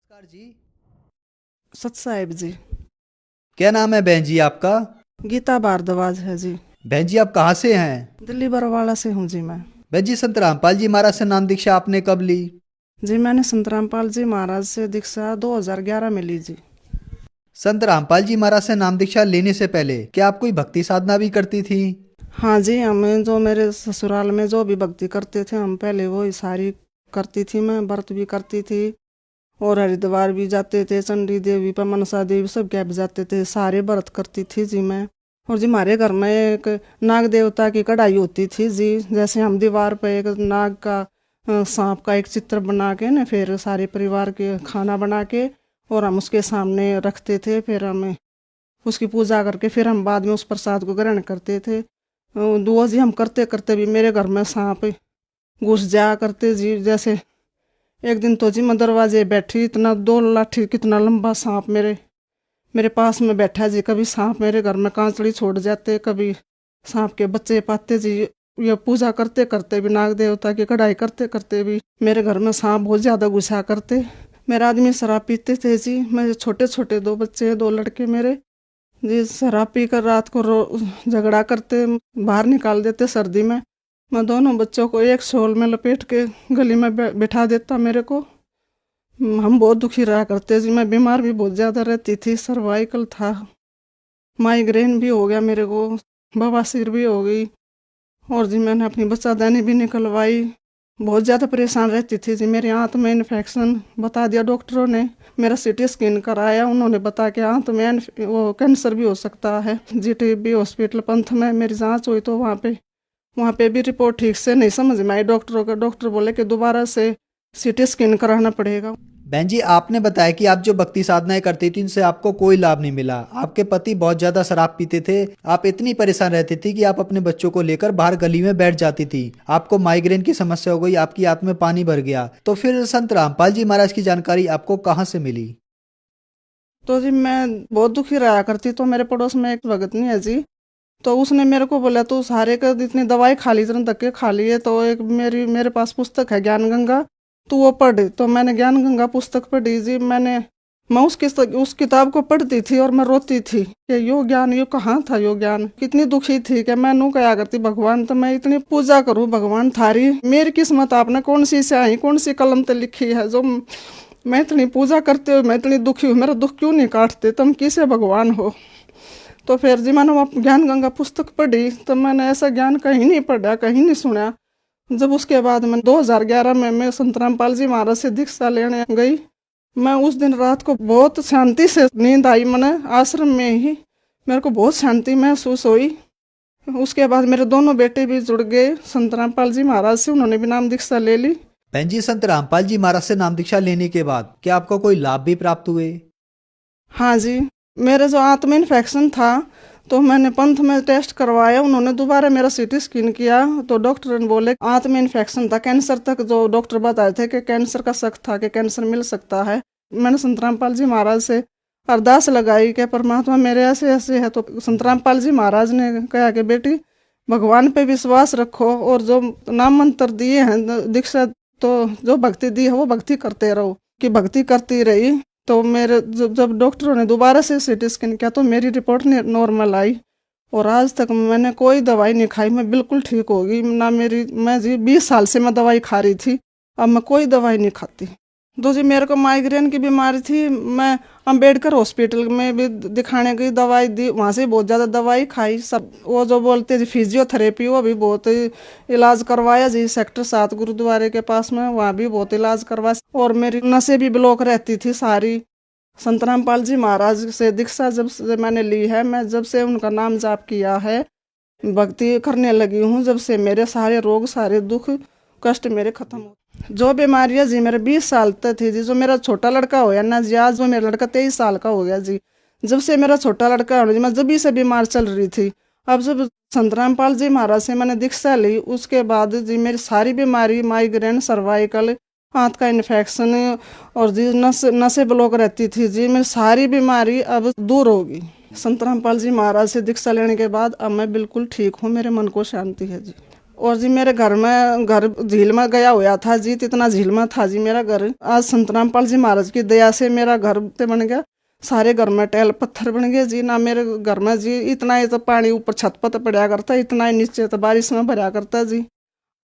नमस्कार जी। सत साहिब जी। क्या नाम है बहन जी आपका? गीता भारद्वाज है जी। बहन जी आप कहाँ से हैं? दिल्ली बरवाला से हूँ जी मैं। बहन जी संत रामपाल जी महाराज से नाम दीक्षा आपने कब ली? जी मैंने संत रामपाल जी महाराज से दीक्षा 2011 में ली जी। संत रामपाल जी महाराज से नाम दीक्षा लेने से पहले क्या आप कोई भक्ति साधना भी करती थी? हाँ जी, हम जो मेरे ससुराल में जो भी भक्ति करते थे हम पहले वो सारी करती थी। मैं व्रत भी करती थी और हरिद्वार भी जाते थे, चंडी देवी पर मनसा देवी सब क्या भी जाते थे, सारे व्रत करती थी जी मैं। और जी हमारे घर में एक नाग देवता की कढ़ाई होती थी जी। जैसे हम दीवार पर एक नाग का सांप का एक चित्र बना के ना फिर सारे परिवार के खाना बना के और हम उसके सामने रखते थे। फिर हम उसकी पूजा करके फिर हम बाद में उस प्रसाद को ग्रहण करते थे। दुआ जी हम करते करते भी मेरे घर में सांप घुस जाया करते जी। जैसे एक दिन तो जी मैं दरवाजे बैठी, इतना दो लाठी कितना लंबा सांप मेरे मेरे पास में बैठा जी। कभी सांप मेरे घर में कांचड़ी छोड़ जाते, कभी सांप के बच्चे पाते जी। ये पूजा करते करते भी, नाग देवता की कढ़ाई करते करते भी मेरे घर में सांप बहुत ज्यादा घुसा करते। मेरे आदमी शराब पीते थे जी। मेरे छोटे छोटे दो बच्चे, दो लड़के मेरे जी, शराब पीकर रात को झगड़ा करते, बाहर निकाल देते सर्दी में। मैं दोनों बच्चों को एक शॉल में लपेट के गली में बैठा देता मेरे को। हम बहुत दुखी रहा करते जी। मैं बीमार भी बहुत ज़्यादा रहती थी, सर्वाइकल था, माइग्रेन भी हो गया मेरे को, बवासीर भी हो गई। और जी मैंने अपनी बच्चादानी भी निकलवाई, बहुत ज़्यादा परेशान रहती थी जी। मेरे आंत में इन्फेक्शन बता दिया डॉक्टरों ने। मेरा सीटी स्कैन कराया, उन्होंने बताया कि आंत में वो कैंसर भी हो सकता है। जीटीबी हॉस्पिटल पंथ में मेरी जांच हुई तो वहाँ पे भी रिपोर्ट ठीक से नहीं समझ में आई डॉक्टरों का। डॉक्टर बोले कि दोबारा से सीटी स्कैन कराना पड़ेगा। बहन जी आपने बताया कि आप जो भक्ति साधनाएं करती थी उनसे आपको कोई लाभ नहीं मिला। आपके पति बहुत ज्यादा शराब पीते थे। आप इतनी परेशान रहती थी कि आप अपने बच्चों को लेकर बाहर गली में बैठ जाती थी। आपको माइग्रेन की समस्या हो गई, आपकी आंत में पानी भर गया। तो फिर संत रामपाल जी महाराज की जानकारी आपको कहाँ से मिली? तो जी मैं बहुत दुखी रहा करती। तो मेरे पड़ोस में एक भगतनी है जी, तो उसने मेरे को बोला तू सारे का इतनी दवाई खा ली, इतने धक्के खा लिए, तो एक मेरे पास पुस्तक है ज्ञान गंगा, तू वो पढ़। तो मैंने ज्ञान गंगा पुस्तक पढ़ी जी। मैं उस किताब को पढ़ती थी और मैं रोती थी कि यो ज्ञान यो कहाँ था, यो ज्ञान। कितनी दुखी थी कि मैं नू क्या करती, भगवान तो मैं इतनी पूजा करूँ, भगवान थारी मेरी किस्मत आपने कौन सी स्याही कौन सी कलम पे लिखी है जो मैं इतनी पूजा करते हुए मैं इतनी दुखी हूँ। मेरा दुख क्यों नहीं काटते, तुम किसे भगवान हो। तो फिर जी मैंने वो ज्ञान गंगा पुस्तक पढ़ी, तो मैंने ऐसा ज्ञान कहीं नहीं पढ़ा, कहीं नहीं सुना। जब उसके बाद मैं 2011 में मैं संत रामपाल जी महाराज से दीक्षा लेने गई। मैं उस दिन रात को बहुत शांति से नींद आई। मैंने आश्रम में ही मेरे को बहुत शांति महसूस हुई। उसके बाद मेरे दोनों बेटे भी जुड़ गए संत रामपाल जी महाराज से, उन्होंने भी नाम दीक्षा ले ली। बहन जी संत रामपाल जी महाराज से नाम दीक्षा लेने के बाद क्या आपको कोई लाभ भी प्राप्त हुए? हाँ जी, मेरे जो आंत में इन्फेक्शन था तो मैंने पंथ में टेस्ट करवाया। उन्होंने दोबारा मेरा सीटी स्कैन किया तो डॉक्टर ने बोले आंत में इन्फेक्शन था, कैंसर तक जो डॉक्टर बताए थे कि कैंसर का शक था कि कैंसर मिल सकता है। मैंने संत रामपाल जी महाराज से अरदास लगाई कि परमात्मा मेरे ऐसे ऐसे है। तो संत रामपाल जी महाराज ने कहा कि बेटी भगवान पे विश्वास रखो और जो नाम मंत्र दिए हैं दीक्षा, तो जो भक्ति दी है वो भक्ति करते रहो। कि भक्ति करती रही तो मेरे जब डॉक्टरों ने दोबारा से सीटी स्कैन किया तो मेरी रिपोर्ट नॉर्मल आई। और आज तक मैंने कोई दवाई नहीं खाई, मैं बिल्कुल ठीक हो गई ना। मैं जी 20 साल से मैं दवाई खा रही थी, अब मैं कोई दवाई नहीं खाती। तो जी मेरे को माइग्रेन की बीमारी थी, मैं अम्बेडकर हॉस्पिटल में भी दिखाने गई, दवाई दी, वहाँ से बहुत ज़्यादा दवाई खाई। सब वो जो बोलते जी फिजियोथेरेपी वो भी बहुत इलाज करवाया जी। सेक्टर 7 गुरुद्वारे के पास में वहाँ भी बहुत इलाज करवाया। और मेरी नसें भी ब्लॉक रहती थी सारी। संत रामपाल जी महाराज से दीक्षा जब से मैंने ली है, मैं जब से उनका नाम जाप किया है, भक्ति करने लगी हूँ, जब से मेरे सारे रोग सारे दुख कष्ट मेरे खत्म हो। जो बीमारियां जी मेरे 20 साल तक थी जी, जो मेरा छोटा लड़का होया ना जी, आज वो मेरा लड़का 23 साल का हो गया जी। जब से मेरा छोटा लड़का हो जी मैं जब भी से बीमार चल रही थी। अब जब संत रामपाल जी महाराज से मैंने दीक्षा ली उसके बाद जी मेरी सारी बीमारी, माइग्रेन, सर्वाइकल, आंत का इन्फेक्शन और जी नसें ब्लॉक रहती थी जी, मेरी सारी बीमारी अब दूर होगी। संत रामपाल जी महाराज से दीक्षा लेने के बाद अब मैं बिल्कुल ठीक हूँ, मेरे मन को शांति है जी। और जी मेरे घर झील में गया हुआ था जी, इतना झील में था जी मेरा घर। आज संत रामपाल जी महाराज की दया से मेरा घर से बन गया, सारे घर में टैल पत्थर बन गए जी। ना मेरे घर में जी इतना ही तो पानी ऊपर छत पर तो पड़ा करता, इतना ही नीचे तो बारिश में भरा करता जी।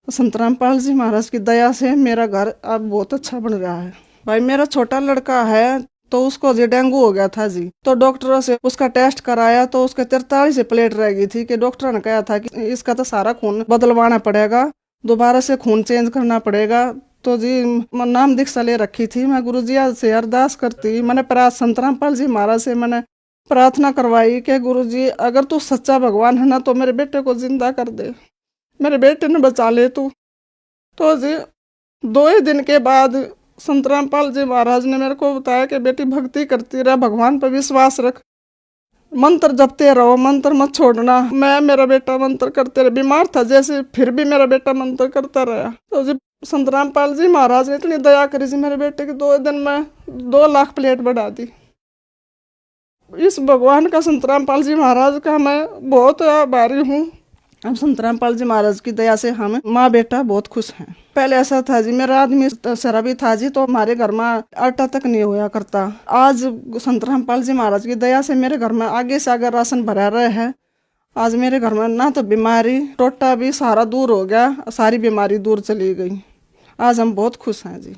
संत रामपाल जी महाराज की दया से मेरा घर अब बहुत अच्छा बन रहा है। भाई मेरा छोटा लड़का है तो उसको जी डेंगू हो गया था जी, तो डॉक्टरों से उसका टेस्ट कराया तो उसके 43 प्लेट रह गई थी कि डॉक्टर ने कहा था कि इसका तो सारा खून बदलवाना पड़ेगा, दोबारा से खून चेंज करना पड़ेगा। तो जी नाम दीक्षा ले रखी थी मैं, गुरु जी से अरदास करती, मैंने संत रामपाल जी महाराज से मैंने प्रार्थना करवाई कि गुरु जी अगर तू सच्चा भगवान है ना तो मेरे बेटे को जिंदा कर दे, मेरे बेटे ने बचा ले तू। तो जी 2 ही दिन के बाद संत रामपाल जी महाराज ने मेरे को बताया कि बेटी भक्ति करती रह, भगवान पर विश्वास रख, मंत्र जपते रहो, मंत्र मत छोड़ना। मैं मेरा बेटा मंत्र करते रहे, बीमार था जैसे फिर भी मेरा बेटा मंत्र करता रहा। तो जी संत रामपाल जी महाराज ने इतनी दया करी जी मेरे बेटे की 2 दिन में 2 लाख प्लेट बढ़ा दी। इस भगवान का संत रामपाल जी महाराज का मैं बहुत आभारी हूँ। अब संत रामपाल जी महाराज की दया से हम माँ बेटा बहुत खुश हैं। पहले ऐसा था जी मेरा आदमी शराबी था जी, तो हमारे घर में आटा तक नहीं होया करता। आज संत रामपाल जी महाराज की दया से मेरे घर में आगे से आगे राशन भरा रहे हैं। आज मेरे घर में ना तो बीमारी टोटा भी सारा दूर हो गया, सारी बीमारी दूर चली गई। आज हम बहुत खुश हैं जी।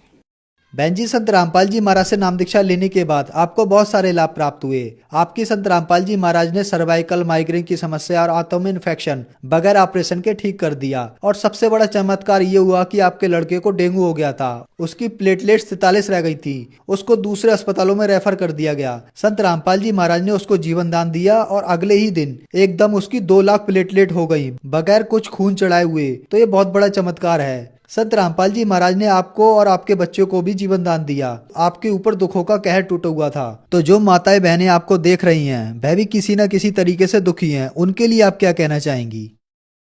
बहन जी, संत रामपाल जी महाराज से नाम दीक्षा लेने के बाद आपको बहुत सारे लाभ प्राप्त हुए। आपकी संत रामपाल जी महाराज ने सर्वाइकल माइग्रेन की समस्या और आंतों में इन्फेक्शन बगैर ऑपरेशन के ठीक कर दिया। और सबसे बड़ा चमत्कार ये हुआ कि आपके लड़के को डेंगू हो गया था, उसकी प्लेटलेट्स 43 रह गई थी, उसको दूसरे अस्पतालों में रेफर कर दिया गया। संत रामपाल जी महाराज ने उसको जीवन दान दिया और अगले ही दिन एकदम उसकी 2 लाख प्लेटलेट हो गई बगैर कुछ खून चढ़ाए हुए। तो ये बहुत बड़ा चमत्कार है। संत रामपाल जी महाराज ने आपको और आपके बच्चों को भी जीवन दान दिया। आपके ऊपर दुखों का कहर टूटा हुआ था। तो जो माताएं बहनें आपको देख रही हैं, वह भी किसी न किसी तरीके से दुखी हैं, उनके लिए आप क्या कहना चाहेंगी?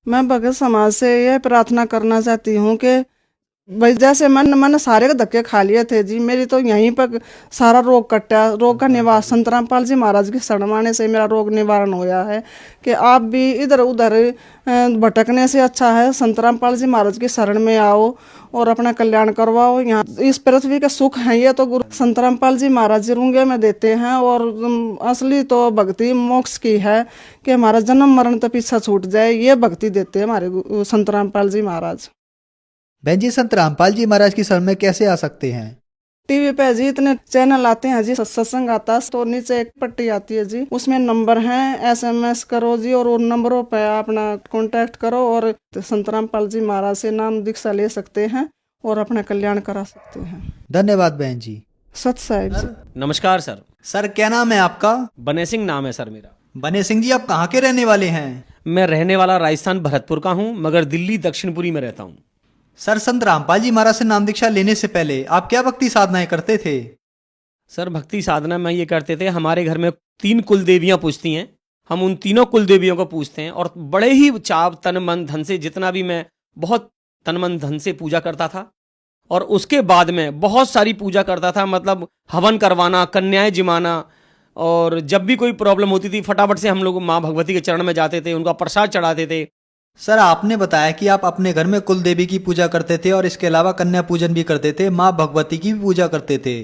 मैं भगत समाज से यह प्रार्थना करना चाहती हूँ कि भाई जैसे मन सारे के धक्के खा लिए थे जी, मेरी तो यहीं पर सारा रोग कटा, रोग का निवारण संत रामपाल जी महाराज के शरण आने से मेरा रोग निवारण होया है। कि आप भी इधर उधर भटकने से अच्छा है संत रामपाल जी महाराज के शरण में आओ और अपना कल्याण करवाओ। यहाँ इस पृथ्वी के सुख हैं ये तो गुरु संत रामपाल जी महाराज जी रूंगे में देते हैं, और असली तो भक्ति मोक्ष की है कि हमारा जन्म मरण तो पीछा छूट जाए, ये भक्ति देते हैं हमारे संत रामपाल जी महाराज। बहन जी, संत रामपाल जी महाराज की शरण में कैसे आ सकते हैं? टीवी पे जी इतने चैनल आते हैं जी, सत्संग आता है तो नीचे एक पट्टी आती है जी, उसमें नंबर हैं, SMS करो जी और उन नंबरों पे अपना कांटेक्ट करो और संत रामपाल जी महाराज से नाम दीक्षा ले सकते हैं और अपना कल्याण करा सकते हैं। धन्यवाद बहन जी। सत साहिब जी। नमस्कार सर। सर, क्या नाम है आपका? बने सिंह नाम है सर मेरा। बने सिंह जी, आप कहाँ के रहने वाले हैं? मैं रहने वाला राजस्थान भरतपुर का हूँ, मगर दिल्ली दक्षिणपुरी में रहता हूँ। सर, संत रामपाल जी महाराज से नाम दीक्षा लेने से पहले आप क्या भक्ति साधनाएं करते थे? सर, भक्ति साधना में ये करते थे, हमारे घर में 3 कुल देवियाँ पूजती हैं, हम उन तीनों कुल देवियों को पूजते हैं और बड़े ही चाव तन मन धन से, जितना भी मैं बहुत तन मन धन से पूजा करता था। और उसके बाद में बहुत सारी पूजा करता था, मतलब हवन करवाना, कन्याएं जिमाना, और जब भी कोई प्रॉब्लम होती थी फटाफट से हम लोग माँ भगवती के चरण में जाते थे, उनका प्रसाद चढ़ाते थे। सर, आपने बताया कि आप अपने घर में कुल देवी की पूजा करते थे और इसके अलावा कन्या पूजन भी करते थे, माँ भगवती की भी पूजा करते थे।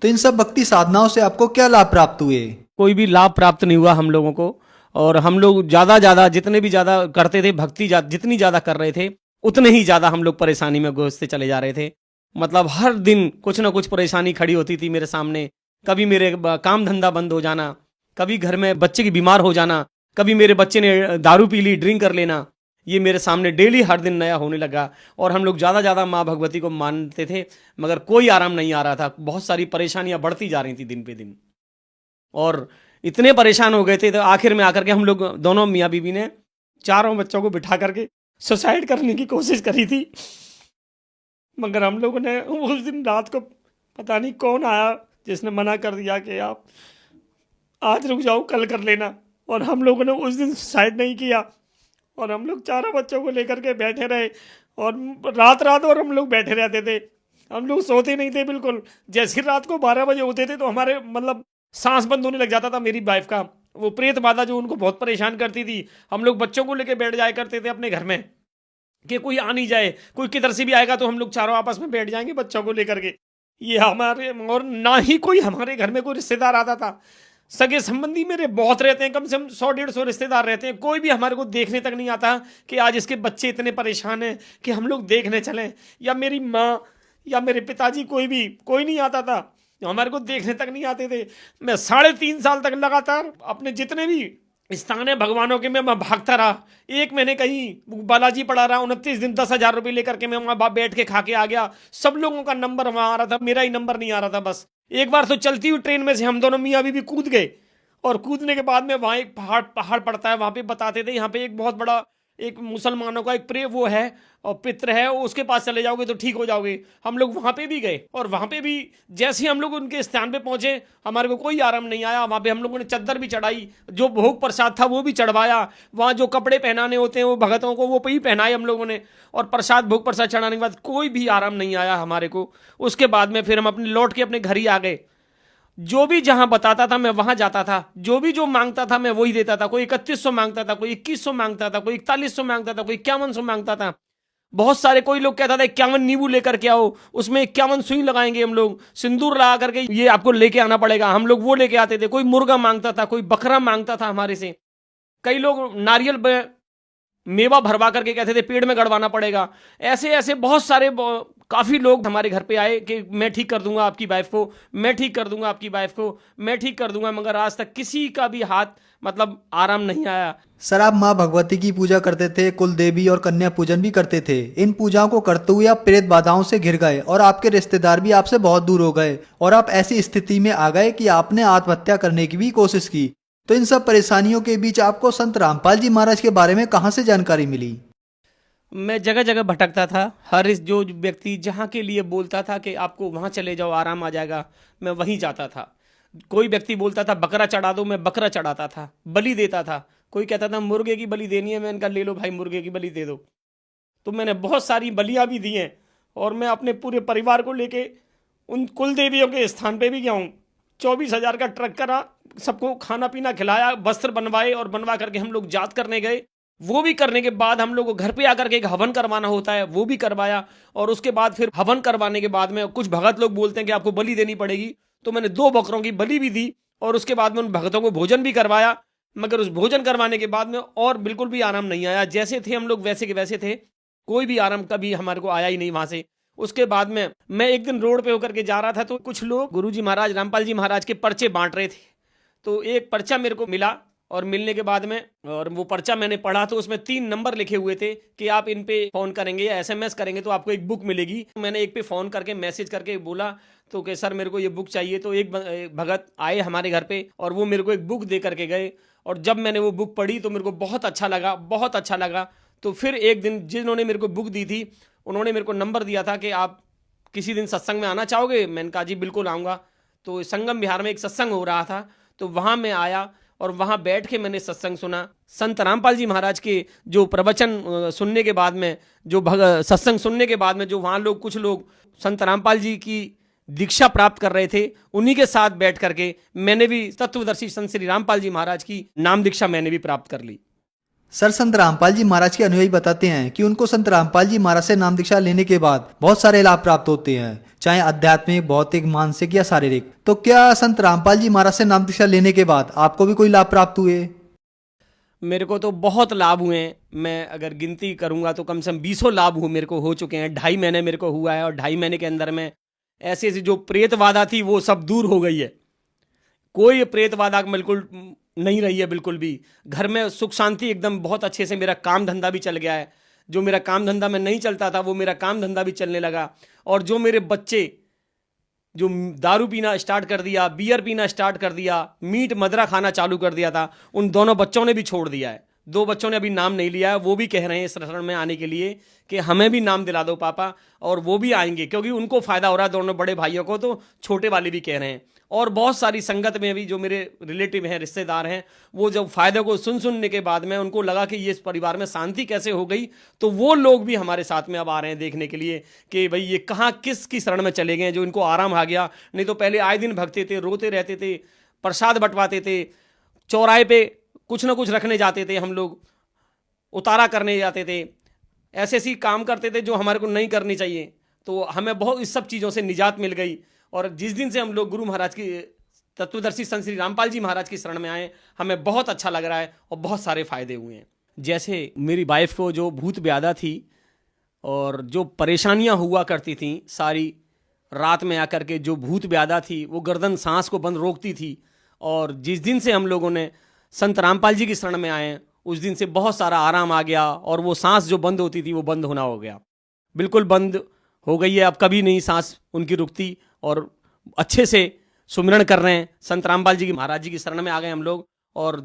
तो इन सब भक्ति साधनाओं से आपको क्या लाभ प्राप्त हुए? कोई भी लाभ प्राप्त नहीं हुआ हम लोगों को। और हम लोग ज़्यादा जितने भी ज़्यादा करते थे भक्ति, जितनी ज़्यादा कर रहे थे उतने ही ज़्यादा हम लोग परेशानी में घुसते चले जा रहे थे। मतलब हर दिन कुछ ना कुछ परेशानी खड़ी होती थी मेरे सामने। कभी मेरे काम धंधा बंद हो जाना, कभी घर में बच्चे की बीमार हो जाना, कभी मेरे बच्चे ने दारू पी ली, ड्रिंक कर लेना, ये मेरे सामने डेली हर दिन नया होने लगा। और हम लोग ज़्यादा माँ भगवती को मानते थे, मगर कोई आराम नहीं आ रहा था। बहुत सारी परेशानियां बढ़ती जा रही थी दिन पे दिन, और इतने परेशान हो गए थे तो आखिर में आकर के हम लोग दोनों मियाँ बीवी ने 4 बच्चों को बिठा करके सुसाइड करने की कोशिश करी थी। मगर हम लोगों ने उस दिन रात को पता नहीं कौन आया जिसने मना कर दिया कि आप आज रुक जाओ, कल कर लेना। और हम लोगों ने उस दिन सुसाइड नहीं किया और हम लोग 4 बच्चों को लेकर के बैठे रहे और रात और हम लोग बैठे रहते थे। हम लोग सोते नहीं थे बिल्कुल। जैसे रात को 12 बजे होते थे तो हमारे मतलब सांस बंद होने लग जाता था मेरी वाइफ का। वो प्रेत बाधा जो उनको बहुत परेशान करती थी, हम लोग बच्चों को लेकर बैठ जाया करते थे अपने घर में कि कोई आ नहीं जाए, कोई किधर से भी आएगा तो हम लोग चारों आपस में बैठ जाएंगे बच्चों को लेकर के। ये हमारे, और ना ही कोई हमारे घर में कोई रिश्तेदार आता था। सगे संबंधी मेरे बहुत रहते हैं, कम से कम 100-150 रिश्तेदार रहते हैं। कोई भी हमारे को देखने तक नहीं आता कि आज इसके बच्चे इतने परेशान हैं कि हम लोग देखने चलें, या मेरी माँ या मेरे पिताजी, कोई नहीं आता था, हमारे को देखने तक नहीं आते थे। मैं 3.5 साल तक लगातार अपने जितने भी स्थान है भगवानों के में मैं भागता रहा। एक महीने कहीं बालाजी पड़ा रहा, 29 दिन 10,000 रुपये लेकर के मैं वहां बैठ के खा के आ गया। सब लोगों का नंबर वहां आ रहा था, मेरा ही नंबर नहीं आ रहा था। बस एक बार तो चलती हुई ट्रेन में से हम दोनों मियाँ बीवी कूद गए, और कूदने के बाद में वहां एक पहाड़ पड़ता है, वहां पे बताते थे यहाँ पे एक बहुत बड़ा, एक मुसलमानों का एक प्रे वो है और पित्र है, उसके पास चले जाओगे तो ठीक हो जाओगे। हम लोग वहां पे भी गए, और वहां पे भी जैसे ही हम लोग उनके स्थान पे पहुंचे, हमारे को कोई आराम नहीं आया। वहां पे हम लोगों ने चद्दर भी चढ़ाई, जो भोग प्रसाद था वो भी चढ़वाया, वहां जो कपड़े पहनाने होते हैं वो भगतों को वो भी पहनाए हम लोगों ने, और भोग प्रसाद चढ़ाने के बाद कोई भी आराम नहीं आया हमारे को। उसके बाद में फिर हम अपने लौट के अपने घर ही आ गए। जो भी जहां बताता था मैं वहां जाता था, जो मांगता था मैं वही देता था। कोई 3100 मांगता था, कोई 2100 मांगता था, कोई 4100 मांगता था, कोई 5100 मांगता था। बहुत सारे, कोई लोग कहता था 51 नींबू लेकर के आओ, उसमें 51 सुई लगाएंगे हम लोग, सिंदूर लगा करके ये आपको लेके आना पड़ेगा। हम लोग वो लेके आते थे। कोई मुर्गा मांगता था, कोई बकरा मांगता था हमारे से। कई लोग नारियल मेवा भरवा करके कहते थे पेड़ में गड़वाना पड़ेगा। ऐसे ऐसे बहुत सारे काफी लोग हमारे घर पे आए कि मैं ठीक कर दूंगा आपकी वाइफ को, मैं ठीक कर दूंगा आपकी वाइफ को, मैं ठीक कर दूंगा, मगर आज तक किसी का भी हाथ मतलब आराम नहीं आया। सर, आप माँ भगवती की पूजा करते थे, कुल देवी और कन्या पूजन भी करते थे। इन पूजाओं को करते हुए आप प्रेत बाधाओं से घिर गए, और आपके रिश्तेदार भी आपसे बहुत दूर हो गए, और आप ऐसी स्थिति में आ गए कि आपने आत्महत्या करने की भी कोशिश की। तो इन सब परेशानियों के बीच आपको संत रामपाल जी महाराज के बारे में कहाँ से जानकारी मिली? मैं जगह जगह भटकता था। हर जो व्यक्ति जहाँ के लिए बोलता था कि आपको वहाँ चले जाओ आराम आ जाएगा, मैं वहीं जाता था। कोई व्यक्ति बोलता था बकरा चढ़ा दो, मैं बकरा चढ़ाता था, बलि देता था। कोई कहता था मुर्गे की बलि देनी है, मैं इनका ले लो भाई मुर्गे की बलि दे दो। तो मैंने बहुत सारी बलियाँ भी दी हैं, और मैं अपने पूरे परिवार को लेके उन कुल देवियों के स्थान पे भी गया हूँ। 24,000 का ट्रक करा, सबको खाना पीना खिलाया, वस्त्र बनवाए, और बनवा करके हम लोग जात करने गए। वो भी करने के बाद हम लोग को घर पे आकर के एक हवन करवाना होता है, वो भी करवाया। और उसके बाद फिर हवन करवाने के बाद में कुछ भगत लोग बोलते हैं कि आपको बलि देनी पड़ेगी, तो मैंने 2 बकरों की बलि भी दी, और उसके बाद में उन भगतों को भोजन भी करवाया। मगर उस भोजन करवाने के बाद में और बिल्कुल भी आराम नहीं आया। जैसे थे हम लोग वैसे के वैसे थे, कोई भी आराम कभी हमारे को आया ही नहीं वहां से। उसके बाद में मैं एक दिन रोड पे होकर के जा रहा था, तो कुछ लोग गुरुजी महाराज, रामपाल जी महाराज के पर्चे बांट रहे थे। तो एक पर्चा मेरे को मिला, और मिलने के बाद में, और वो पर्चा मैंने पढ़ा, तो उसमें 3 नंबर लिखे हुए थे कि आप इन पे फोन करेंगे या SMS करेंगे तो आपको एक बुक मिलेगी। मैंने एक पे फोन करके मैसेज करके बोला तो कि सर मेरे को ये बुक चाहिए। तो एक भगत आए हमारे घर पे, और वो मेरे को एक बुक दे करके गए। और जब मैंने वो बुक पढ़ी तो मेरे को बहुत अच्छा लगा, बहुत अच्छा लगा। तो फिर एक दिन जिन्होंने मेरे को बुक दी थी, उन्होंने मेरे को नंबर दिया था कि आप किसी दिन सत्संग में आना चाहोगे? मैंने कहा जी बिल्कुल आऊँगा। तो संगम विहार में एक सत्संग हो रहा था, तो वहाँ मैं आया, और वहाँ बैठ के मैंने सत्संग सुना। संत रामपाल जी महाराज के जो प्रवचन सुनने के बाद में, जो सत्संग सुनने के बाद में, जो वहाँ लोग, कुछ लोग संत रामपाल जी की दीक्षा प्राप्त कर रहे थे, उन्हीं के साथ बैठ करके मैंने भी तत्वदर्शी संत श्री रामपाल जी महाराज की नाम दीक्षा मैंने भी प्राप्त कर ली। सर, संत रामपाल जी महाराज के अनुयायी बताते हैं कि उनको संत रामपाल जी महाराज से नाम दीक्षा लेने के बाद बहुत सारे लाभ प्राप्त होते हैं, चाहे आध्यात्मिक, भौतिक, मानसिक या शारीरिक। तो क्या संत रामपाल जी महाराज से नाम दीक्षा लेने के बाद आपको भी कोई लाभ प्राप्त हुए? मेरे को तो बहुत लाभ हुए हैं। मैं अगर गिनती करूंगा तो कम से कम 20 लाभ मेरे को हो चुके हैं। 2.5 महीने मेरे को हुआ है, और 2.5 महीने के अंदर में ऐसी ऐसी जो प्रेत बाधा थी वो सब दूर हो गई है। कोई प्रेत बाधा बिल्कुल नहीं रही है, बिल्कुल भी। घर में सुख शांति एकदम बहुत अच्छे से, मेरा काम धंधा भी चल गया है। जो मेरा काम धंधा में नहीं चलता था वो मेरा काम धंधा भी चलने लगा। और जो मेरे बच्चे जो दारू पीना स्टार्ट कर दिया, बियर पीना स्टार्ट कर दिया, मीट मदरा खाना चालू कर दिया था, उन दोनों बच्चों ने भी छोड़ दिया है। 2 बच्चों ने अभी नाम नहीं लिया है, वो भी कह रहे हैं इस शरण में आने के लिए कि हमें भी नाम दिला दो पापा, और वो भी आएंगे क्योंकि उनको फायदा हो रहा है। दोनों बड़े भाइयों को, तो छोटे वाले भी कह रहे हैं। और बहुत सारी संगत में भी जो मेरे रिलेटिव हैं, रिश्तेदार हैं, वो जब फायदे को सुनने के बाद में उनको लगा कि ये इस परिवार में शांति कैसे हो गई, तो वो लोग भी हमारे साथ में अब आ रहे हैं देखने के लिए कि भाई ये कहाँ किसकी शरण में चले गए जो इनको आराम आ गया। नहीं तो पहले आए दिन भगते थे, रोते रहते थे, प्रसाद बंटवाते थे, चौराहे पे कुछ ना कुछ रखने जाते थे, हम लोग उतारा करने जाते थे। ऐसे ऐसी काम करते थे जो हमारे को नहीं करनी चाहिए। तो हमें बहुत इस सब चीज़ों से निजात मिल गई। और जिस दिन से हम लोग गुरु महाराज की तत्वदर्शी संत श्री रामपाल जी महाराज की शरण में आए, हमें बहुत अच्छा लग रहा है और बहुत सारे फायदे हुए हैं। जैसे मेरी वाइफ को जो भूत ब्याधा थी और जो परेशानियां हुआ करती थी, सारी रात में आकर के जो भूत ब्याधा थी वो गर्दन सांस को बंद रोकती थी। और जिस दिन से हम लोगों ने संत रामपाल जी की शरण में आए, उस दिन से बहुत सारा आराम आ गया और वो सांस जो बंद होती थी वो बंद होना हो गया, बिल्कुल बंद हो गई है। अब कभी नहीं सांस उनकी रुकती और अच्छे से सुमिरन कर रहे हैं। संत रामपाल जी की महाराज जी की शरण में आ गए हम लोग और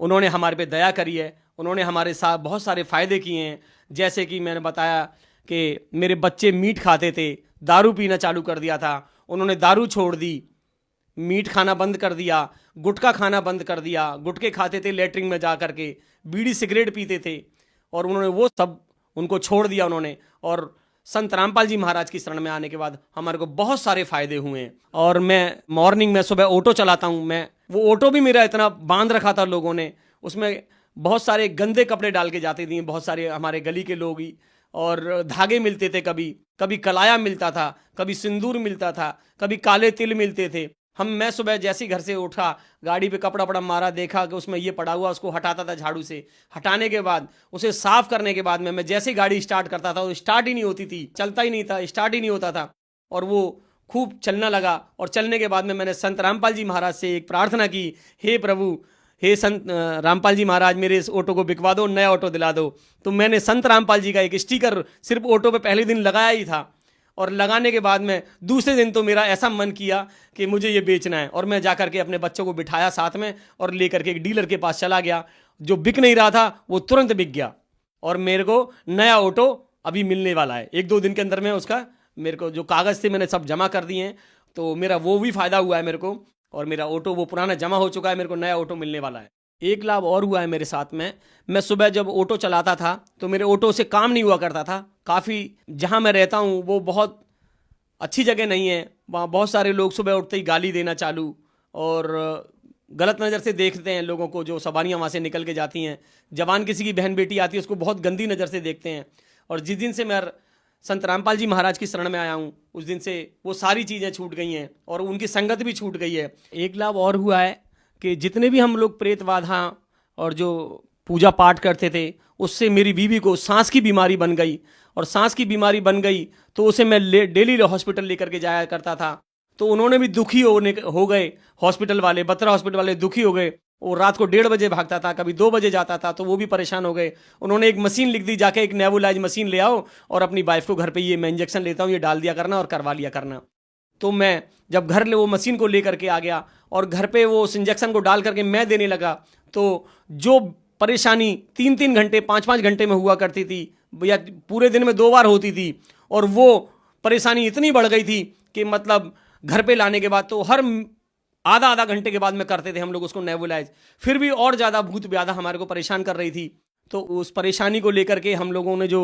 उन्होंने हमारे पे दया करी है। उन्होंने हमारे साथ बहुत सारे फायदे किए हैं। जैसे कि मैंने बताया कि मेरे बच्चे मीट खाते थे, दारू पीना चालू कर दिया था, उन्होंने दारू छोड़ दी, मीट खाना बंद कर दिया, गुटखा खाना बंद कर दिया। गुटखे खाते थे लेटरिन में जा कर के, बीड़ी सिगरेट पीते थे और उन्होंने वो सब उनको छोड़ दिया उन्होंने। और संत रामपाल जी महाराज की शरण में आने के बाद हमारे को बहुत सारे फायदे हुए हैं। और मैं मॉर्निंग में सुबह ऑटो चलाता हूँ। मैं वो ऑटो भी मेरा इतना बांध रखा था लोगों ने, उसमें बहुत सारे गंदे कपड़े डाल के जाते थे बहुत सारे हमारे गली के लोग ही। और धागे मिलते थे, कभी कभी कलाया मिलता था, कभी सिंदूर मिलता था, कभी काले तिल मिलते थे। मैं सुबह जैसे ही घर से उठा, गाड़ी पे कपड़ा पड़ा मारा, देखा कि उसमें ये पड़ा हुआ, उसको हटाता था झाड़ू से। हटाने के बाद उसे साफ करने के बाद में मैं जैसे ही गाड़ी स्टार्ट करता था वो स्टार्ट ही नहीं होती थी, चलता ही नहीं था, स्टार्ट ही नहीं होता था। और वो खूब चलना लगा। और चलने के बाद में मैंने संत रामपाल जी महाराज से एक प्रार्थना की, हे प्रभु, हे संत रामपाल जी महाराज, मेरे इस ऑटो को बिकवा दो, नया ऑटो दिला दो। तो मैंने संत रामपाल जी का एक स्टिकर सिर्फ ऑटो पे पहले दिन लगाया ही था। और लगाने के बाद में दूसरे दिन तो मेरा ऐसा मन किया कि मुझे ये बेचना है। और मैं जाकर के अपने बच्चों को बिठाया साथ में और लेकर के एक डीलर के पास चला गया। जो बिक नहीं रहा था वो तुरंत बिक गया और मेरे को नया ऑटो अभी मिलने वाला है। 1-2 दिन के अंदर में उसका मेरे को जो कागज़ थे मैंने सब जमा कर दिए हैं। तो मेरा वो भी फ़ायदा हुआ है मेरे को। और मेरा ऑटो वो पुराना जमा हो चुका है, मेरे को नया ऑटो मिलने वाला है। एक लाभ और हुआ है मेरे साथ में। मैं सुबह जब ऑटो चलाता था तो मेरे ऑटो से काम नहीं हुआ करता था। काफ़ी जहाँ मैं रहता हूँ वो बहुत अच्छी जगह नहीं है। वहाँ बहुत सारे लोग सुबह उठते ही गाली देना चालू और गलत नज़र से देखते हैं लोगों को, जो सवारियाँ वहाँ से निकल के जाती हैं। जवान किसी की बहन बेटी आती है उसको बहुत गंदी नज़र से देखते हैं। और जिस दिन से मैं संत रामपाल जी महाराज की शरण में आया हूँ उस दिन से वो सारी चीज़ें छूट गई हैं और उनकी संगत भी छूट गई है। एक लाभ और हुआ है कि जितने भी हम लोग प्रेत बाधा और जो पूजा पाठ करते थे उससे मेरी बीवी को सांस की बीमारी बन गई। और सांस की बीमारी बन गई तो उसे मैं डेली हॉस्पिटल लेकर के जाया करता था। तो उन्होंने भी दुखी हो गए, हॉस्पिटल वाले, बत्रा हॉस्पिटल वाले दुखी हो गए। वो रात को 1:30 बजे भागता था, कभी 2 बजे जाता था, तो वो भी परेशान हो गए। उन्होंने एक मशीन लिख दी, जाके एक नेबुलाइज मशीन ले आओ और अपनी वाइफ को घर पे ये मैं इंजेक्शन लेता हूँ ये डाल दिया करना और करवा लिया करना। तो मैं जब घर वो मशीन को लेकर के आ गया और घर पे वो उस इंजेक्शन को डाल करके मैं देने लगा, तो जो परेशानी 3-3 घंटे 5-5 घंटे में हुआ करती थी या पूरे दिन में 2 बार होती थी, और वो परेशानी इतनी बढ़ गई थी कि मतलब घर पे लाने के बाद तो हर आधा घंटे के बाद में करते थे हम लोग उसको नेबुलाइज। फिर भी और ज़्यादा भूत ब्याधा हमारे को परेशान कर रही थी। तो उस परेशानी को लेकर के हम लोगों ने जो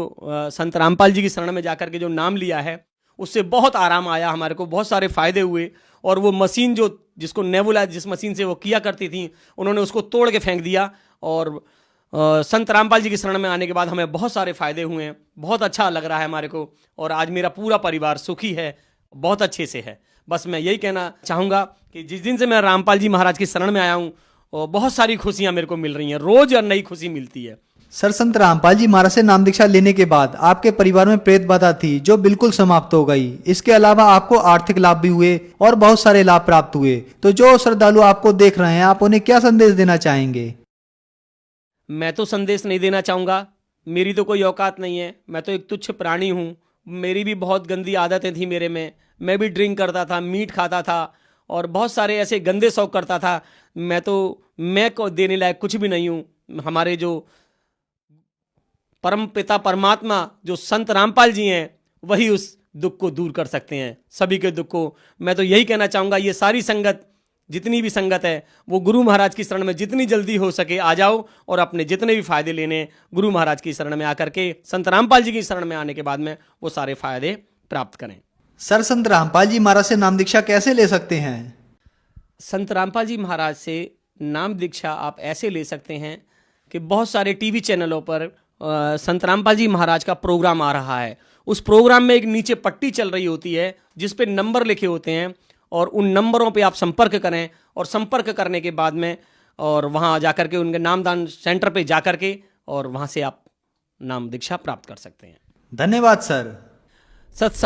संत रामपाल जी की शरण में जाकर के जो नाम लिया है उससे बहुत आराम आया, हमारे को बहुत सारे फायदे हुए। और वो मशीन जो जिसको नेबुलाइज जिस मशीन से वो किया करती थी उन्होंने उसको तोड़ के फेंक दिया। और संत रामपाल जी की शरण में आने के बाद हमें बहुत सारे फायदे हुए हैं, बहुत अच्छा लग रहा है हमारे को। और आज मेरा पूरा परिवार सुखी है, बहुत अच्छे से है। बस मैं यही कहना चाहूँगा कि जिस दिन से मैं रामपाल जी महाराज की शरण में आया हूँ बहुत सारी खुशियाँ मेरे को मिल रही हैं, रोज और नई खुशी मिलती है। सर, संत रामपाल जी महाराज से नाम दीक्षा लेने के बाद आपके परिवार में प्रेत बाधा थी जो बिल्कुल समाप्त हो गई। इसके अलावा आपको आर्थिक लाभ भी हुए और बहुत सारे लाभ प्राप्त हुए। तो जो श्रद्धालु आपको देख रहे हैं आप उन्हें क्या संदेश देना चाहेंगे? मैं तो संदेश नहीं देना चाहूँगा, मेरी तो कोई औकात नहीं है। मैं तो एक तुच्छ प्राणी हूँ। मेरी भी बहुत गंदी आदतें थी मेरे में। मैं भी ड्रिंक करता था, मीट खाता था और बहुत सारे ऐसे गंदे शौक करता था। मैं को देने लायक कुछ भी नहीं हूँ। हमारे जो परम पिता परमात्मा जो संत रामपाल जी हैं वही उस दुख को दूर कर सकते हैं, सभी के दुख को। मैं तो यही कहना चाहूँगा, ये सारी संगत जितनी भी संगत है वो गुरु महाराज की शरण में जितनी जल्दी हो सके आ जाओ और अपने जितने भी फायदे लेने गुरु महाराज की शरण में आकर के संत रामपाल जी की शरण में आने के बाद में वो सारे फायदे प्राप्त करें। सर, संत रामपाल जी महाराज से नाम दीक्षा कैसे ले सकते हैं? संत रामपाल जी महाराज से नाम दीक्षा आप ऐसे ले सकते हैं कि बहुत सारे टीवी चैनलों पर संत रामपाल जी महाराज का प्रोग्राम आ रहा है। उस प्रोग्राम में एक नीचे पट्टी चल रही होती है जिस पे नंबर लिखे होते हैं, और उन नंबरों पे आप संपर्क करें, और संपर्क करने के बाद में और वहाँ जा करके उनके नामदान सेंटर पे जा करके और वहाँ से आप नाम दीक्षा प्राप्त कर सकते हैं। धन्यवाद सर। सत